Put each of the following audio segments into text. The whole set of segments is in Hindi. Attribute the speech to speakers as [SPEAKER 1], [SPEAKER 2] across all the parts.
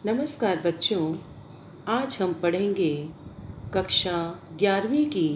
[SPEAKER 1] नमस्कार बच्चों, आज हम पढ़ेंगे कक्षा 11वीं की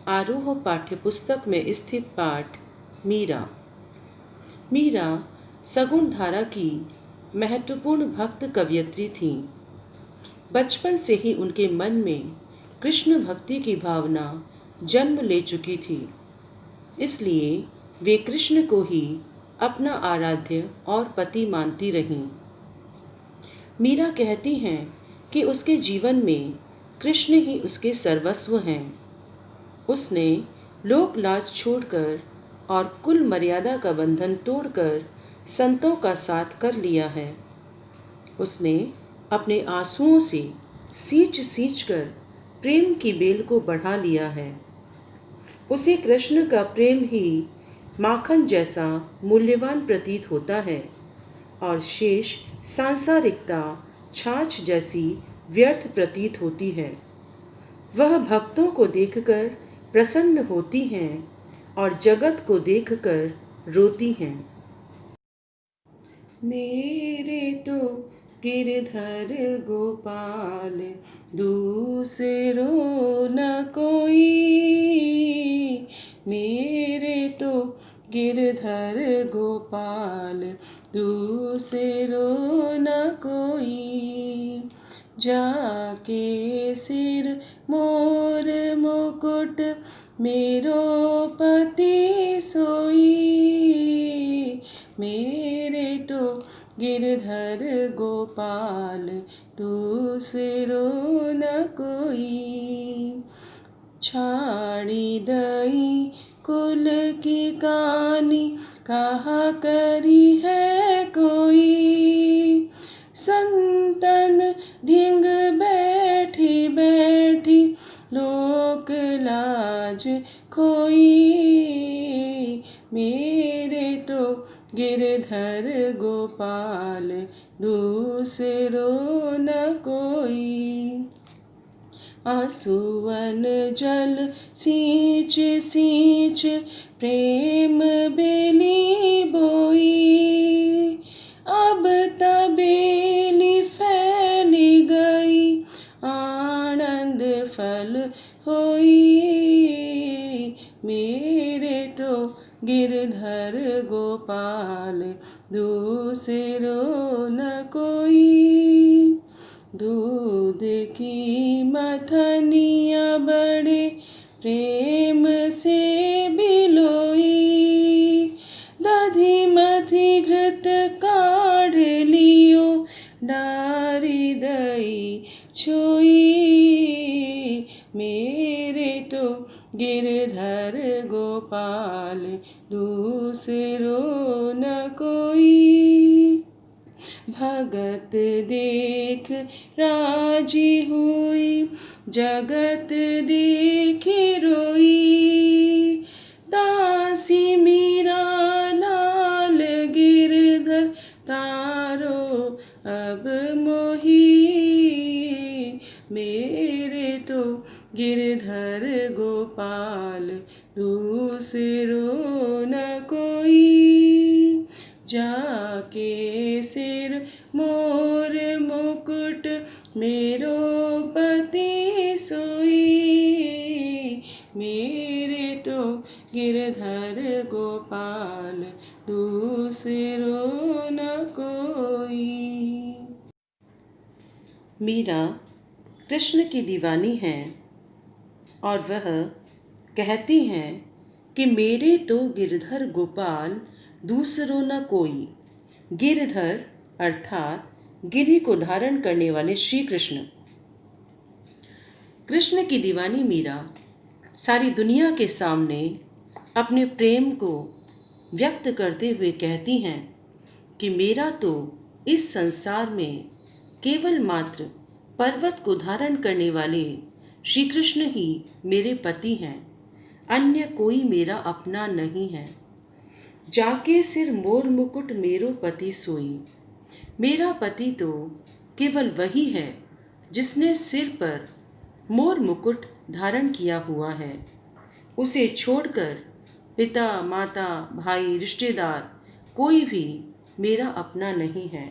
[SPEAKER 1] आरोह पाठ्यपुस्तक में स्थित पाठ मीरा। मीरा सगुण धारा की महत्वपूर्ण भक्त कवयित्री थीं। बचपन से ही उनके मन में कृष्ण भक्ति की भावना जन्म ले चुकी थी, इसलिए वे कृष्ण को ही अपना आराध्य और पति मानती रहीं। मीरा कहती हैं कि उसके जीवन में कृष्ण ही उसके सर्वस्व हैं। उसने लोक लाज छोड़कर और कुल मर्यादा का बंधन तोड़कर संतों का साथ कर लिया है। उसने अपने आंसुओं से सींच सींच कर प्रेम की बेल को बढ़ा लिया है। उसे कृष्ण का प्रेम ही माखन जैसा मूल्यवान प्रतीत होता है और शेष सांसारिकता छाछ जैसी व्यर्थ प्रतीत होती है। वह भक्तों को देखकर प्रसन्न होती हैं और जगत को देखकर रोती हैं। मेरे तो गिरधर गोपाल दूसरो न कोई, मेरे तो गिरधर गोपाल दूसरो न कोई, जाके सिर मोर मुकुट मेरो पति सोई, मेरे तो गिरधर गोपाल दूसरो न कोई, छाड़ी दई कुल की कानी कहा करी है कोई, संतन ढींग बैठी बैठी लोक लाज खोई, मेरे तो गिरधर गोपाल दूसरो न कोई, आंसुअन जल सींच सींच प्रेम बेली बोई, अब तबेली फैली गई आनंद फल होई, मेरे तो गिरधर गोपाल दूसरो न कोई, दूध की मथनिया बड़े प्रेम से बिलोई, दधी मथी घृत काढ़ लियो डारी दई छोई, मेरे तो गिरधर गोपाल दूसरो न कोई, भगत देख राजी हुई जगत देख रोई, दासी मीरा लाल गिरधर तारो अब मोही, मेरे तो गिरधर गोपाल दूसरो न कोई, जाके सिर मोर मुकुट मेरो पति सोई, मेरे तो गिरधर गोपाल दूसरो न कोई। मीरा कृष्ण की दीवानी हैं और वह कहती हैं कि मेरे तो गिरधर गोपाल दूसरो न कोई। गिरधर अर्थात गिरि को धारण करने वाले श्री कृष्ण। कृष्ण की दीवानी मीरा सारी दुनिया के सामने अपने प्रेम को व्यक्त करते हुए कहती हैं कि मेरा तो इस संसार में केवल मात्र पर्वत को धारण करने वाले श्री कृष्ण ही मेरे पति हैं, अन्य कोई मेरा अपना नहीं है। जाके सिर मोर मुकुट मेरो पति सोई, मेरा पति तो केवल वही है जिसने सिर पर मोर मुकुट धारण किया हुआ है। उसे छोड़कर पिता माता भाई रिश्तेदार कोई भी मेरा अपना नहीं है।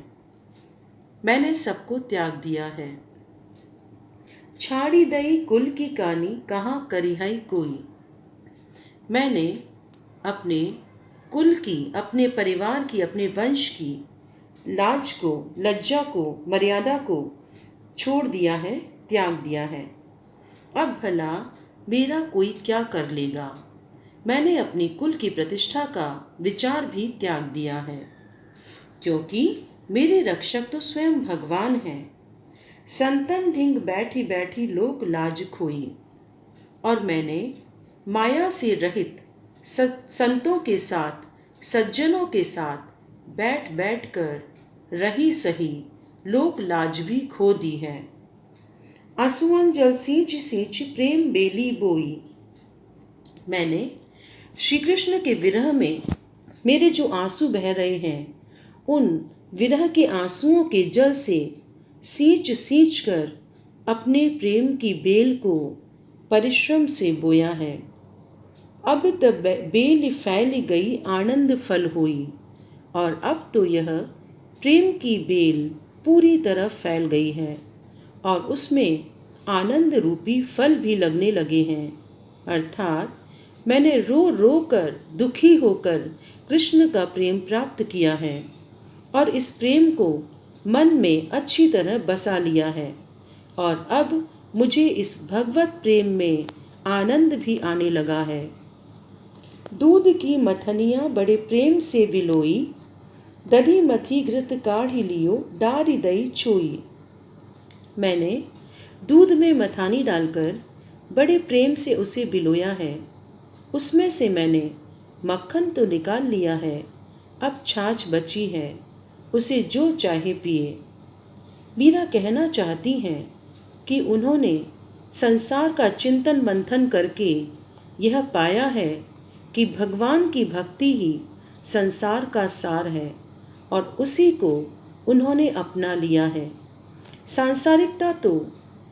[SPEAKER 1] मैंने सबको त्याग दिया है। छाड़ी दई कुल की कानी कहाँ करिहाई कोई। मैंने अपने कुल की, अपने परिवार की, अपने वंश की लाज को, लज्जा को, मर्यादा को छोड़ दिया है, त्याग दिया है। अब भला मेरा कोई क्या कर लेगा। मैंने अपनी कुल की प्रतिष्ठा का विचार भी त्याग दिया है, क्योंकि मेरे रक्षक तो स्वयं भगवान हैं। संतन ढिंग बैठी बैठी लोक लाज खोई। और मैंने माया से रहित संतों के साथ, सज्जनों के साथ बैठ बैठ कर रही सही लोक लाज भी खो दी है। आंसुअन जल सींच सींच प्रेम बेली बोई। मैंने श्री कृष्ण के विरह में मेरे जो आंसू बह रहे हैं, उन विरह के आंसुओं के जल से सींच सींच कर अपने प्रेम की बेल को परिश्रम से बोया है। अब तब बेल फैल गई आनंद फल हुई, और अब तो यह प्रेम की बेल पूरी तरह फैल गई है और उसमें आनंद रूपी फल भी लगने लगे हैं। अर्थात मैंने रो रो कर, दुखी होकर कृष्ण का प्रेम प्राप्त किया है और इस प्रेम को मन में अच्छी तरह बसा लिया है, और अब मुझे इस भगवत प्रेम में आनंद भी आने लगा है। दूध की मथनियाँ बड़े प्रेम से विलोई, दधी मथी घृत काढ़ी लियो डारी दई चोई। मैंने दूध में मथानी डालकर बड़े प्रेम से उसे बिलोया है। उसमें से मैंने मक्खन तो निकाल लिया है, अब छाछ बची है, उसे जो चाहे पिए। मीरा कहना चाहती हैं कि उन्होंने संसार का चिंतन मंथन करके यह पाया है कि भगवान की भक्ति ही संसार का सार है और उसी को उन्होंने अपना लिया है। सांसारिकता तो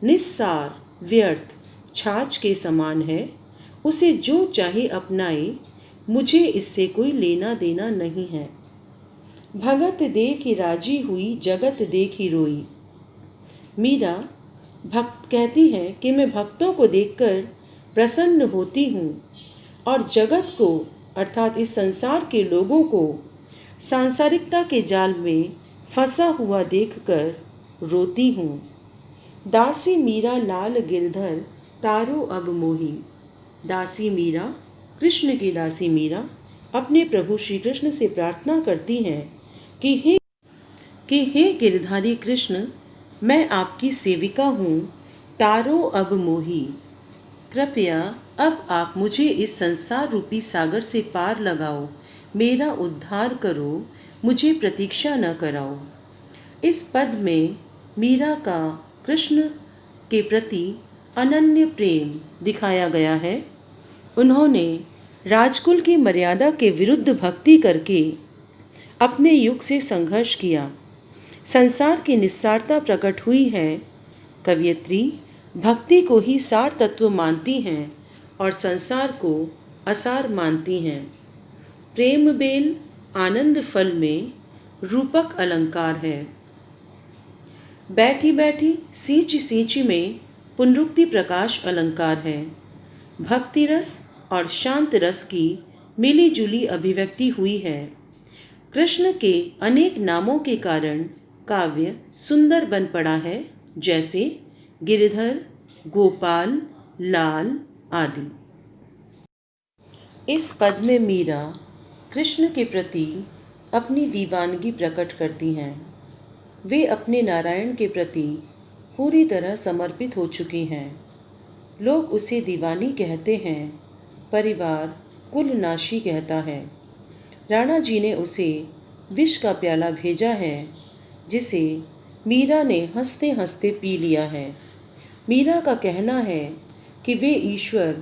[SPEAKER 1] निस्सार, व्यर्थ, छाछ के समान है, उसे जो चाहे अपनाए, मुझे इससे कोई लेना देना नहीं है। भगत देखी राजी हुई, जगत देखी रोई। मीरा भक्त कहती है कि मैं भक्तों को देखकर प्रसन्न होती हूँ और जगत को, अर्थात इस संसार के लोगों को सांसारिकता के जाल में फंसा हुआ देखकर रोती हूँ। दासी मीरा लाल गिरधर तारो अब मोही। दासी मीरा, कृष्ण की दासी मीरा अपने प्रभु श्री कृष्ण से प्रार्थना करती हैं कि हे गिरधारी कृष्ण, मैं आपकी सेविका हूँ, तारो अब मोही। कृपया अब आप मुझे इस संसार रूपी सागर से पार लगाओ, मेरा उद्धार करो, मुझे प्रतीक्षा न कराओ। इस पद में मीरा का कृष्ण के प्रति अनन्य प्रेम दिखाया गया है। उन्होंने राजकुल की मर्यादा के विरुद्ध भक्ति करके अपने युग से संघर्ष किया। संसार की निस्सारता प्रकट हुई है। कवयित्री भक्ति को ही सार तत्व मानती हैं और संसार को असार मानती हैं। प्रेम बेल आनंद फल में रूपक अलंकार है। बैठी बैठी सींची सींची में पुनरुक्ति प्रकाश अलंकार है। भक्ति रस और शांत रस की मिली जुली अभिव्यक्ति हुई है। कृष्ण के अनेक नामों के कारण काव्य सुंदर बन पड़ा है, जैसे गिरिधर, गोपाल, लाल आदि। इस पद में मीरा कृष्ण के प्रति अपनी दीवानगी प्रकट करती हैं। वे अपने नारायण के प्रति पूरी तरह समर्पित हो चुकी हैं। लोग उसे दीवानी कहते हैं, परिवार कुल नाशी कहता है। राणा जी ने उसे विष का प्याला भेजा है, जिसे मीरा ने हंसते हंसते पी लिया है। मीरा का कहना है कि वे ईश्वर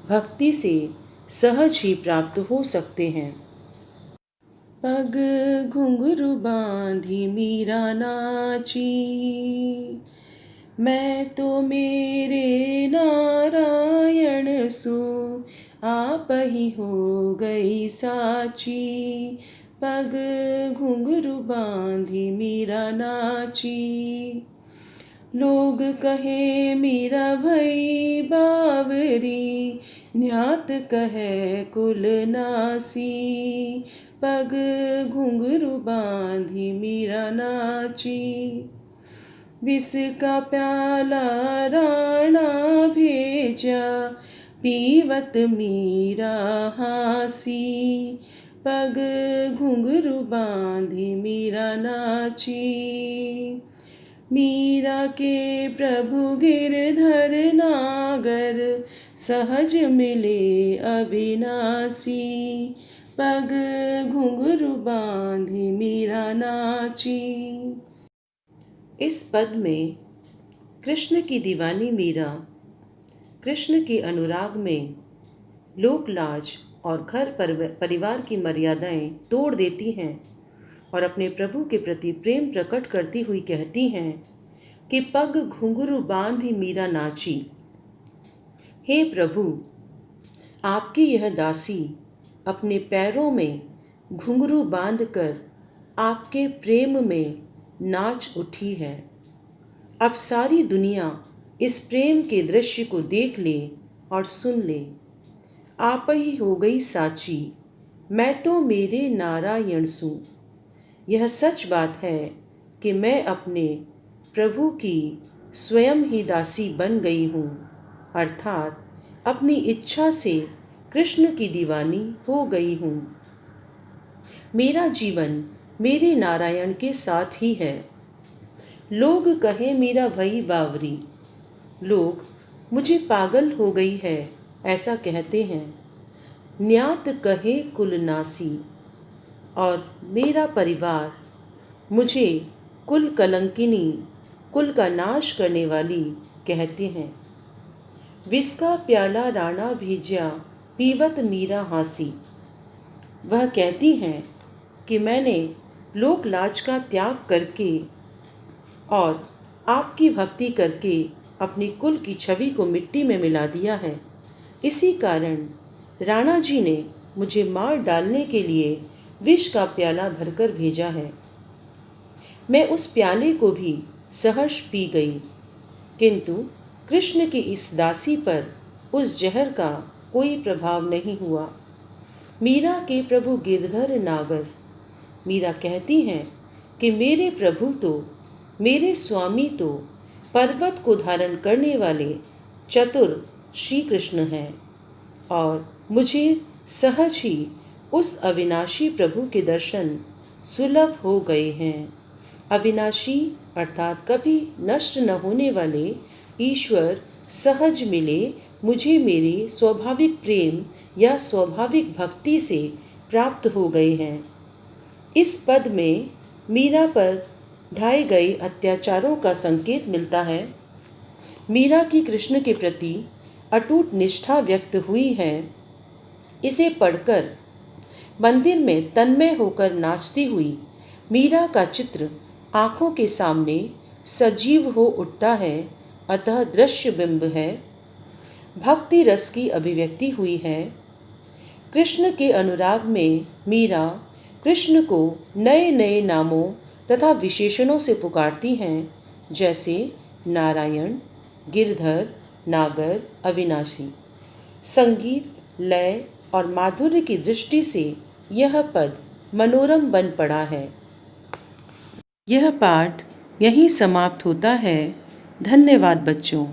[SPEAKER 1] भक्ति से सहज ही प्राप्त हो सकते हैं। पग घुंघरू बांधी मीरा नाची, मैं तो मेरे नारायण सु आप ही हो गई साची। पग घुंघरू बांधी मीरा नाची। लोग कहे मीरा भई बावरी, न्यात कहे कुल नासी। पग घुंघरू बांधी मीरा नाची। विष का प्याला राणा भेजा, पीवत मीरा हासी। पग घुंघरू बांधी मीरा नाची। मीरा के प्रभु गिरधर नागर, सहज मिले अविनाशी। पग घुंघरू बांधी मीरा नाची। इस पद में कृष्ण की दीवानी मीरा कृष्ण के अनुराग में लोक लाज और घर परिवार की मर्यादाएं तोड़ देती हैं और अपने प्रभु के प्रति प्रेम प्रकट करती हुई कहती हैं कि पग घुंघरू बांधी मीरा नाची। हे प्रभु, आपकी यह दासी अपने पैरों में घुंघरू बांधकर आपके प्रेम में नाच उठी है। अब सारी दुनिया इस प्रेम के दृश्य को देख ले और सुन ले। आप ही हो गई साची, मैं तो मेरे नारायण सू। यह सच बात है कि मैं अपने प्रभु की स्वयं ही दासी बन गई हूँ, अर्थात अपनी इच्छा से कृष्ण की दीवानी हो गई हूँ। मेरा जीवन मेरे नारायण के साथ ही है। लोग कहे मीरा भई बावरी, लोग मुझे पागल हो गई है ऐसा कहते हैं। न्यात कहे कुल नासी, और मेरा परिवार मुझे कुल कलंकिनी, कुल का नाश करने वाली कहते हैं। विष का प्याला राणा भेजा, पीवत मीरा हासी। वह कहती हैं कि मैंने लोक लाज का त्याग करके और आपकी भक्ति करके अपनी कुल की छवि को मिट्टी में मिला दिया है। इसी कारण राणा जी ने मुझे मार डालने के लिए विष का प्याला भरकर भेजा है। मैं उस प्याले को भी सहर्ष पी गई, किंतु कृष्ण की इस दासी पर उस जहर का कोई प्रभाव नहीं हुआ। मीरा के प्रभु गिरधर नागर, मीरा कहती हैं कि मेरे प्रभु तो, मेरे स्वामी तो पर्वत को धारण करने वाले चतुर श्री कृष्ण हैं और मुझे सहज ही उस अविनाशी प्रभु के दर्शन सुलभ हो गए हैं। अविनाशी अर्थात कभी नष्ट न होने वाले ईश्वर सहज मिले मुझे मेरे स्वाभाविक प्रेम या स्वाभाविक भक्ति से प्राप्त हो गए हैं। इस पद में मीरा पर ढाए गए अत्याचारों का संकेत मिलता है। मीरा की कृष्ण के प्रति अटूट निष्ठा व्यक्त हुई है। इसे पढ़कर मंदिर में तन्मय होकर नाचती हुई मीरा का चित्र आँखों के सामने सजीव हो उठता है, अतः दृश्य बिंब है। भक्ति रस की अभिव्यक्ति हुई है। कृष्ण के अनुराग में मीरा कृष्ण को नए नए नामों तथा विशेषणों से पुकारती हैं, जैसे नारायण, गिरधर, नागर, अविनाशी। संगीत, लय और माधुर्य की दृष्टि से यह पद मनोरम बन पड़ा है। यह पाठ यहीं समाप्त होता है। धन्यवाद बच्चों।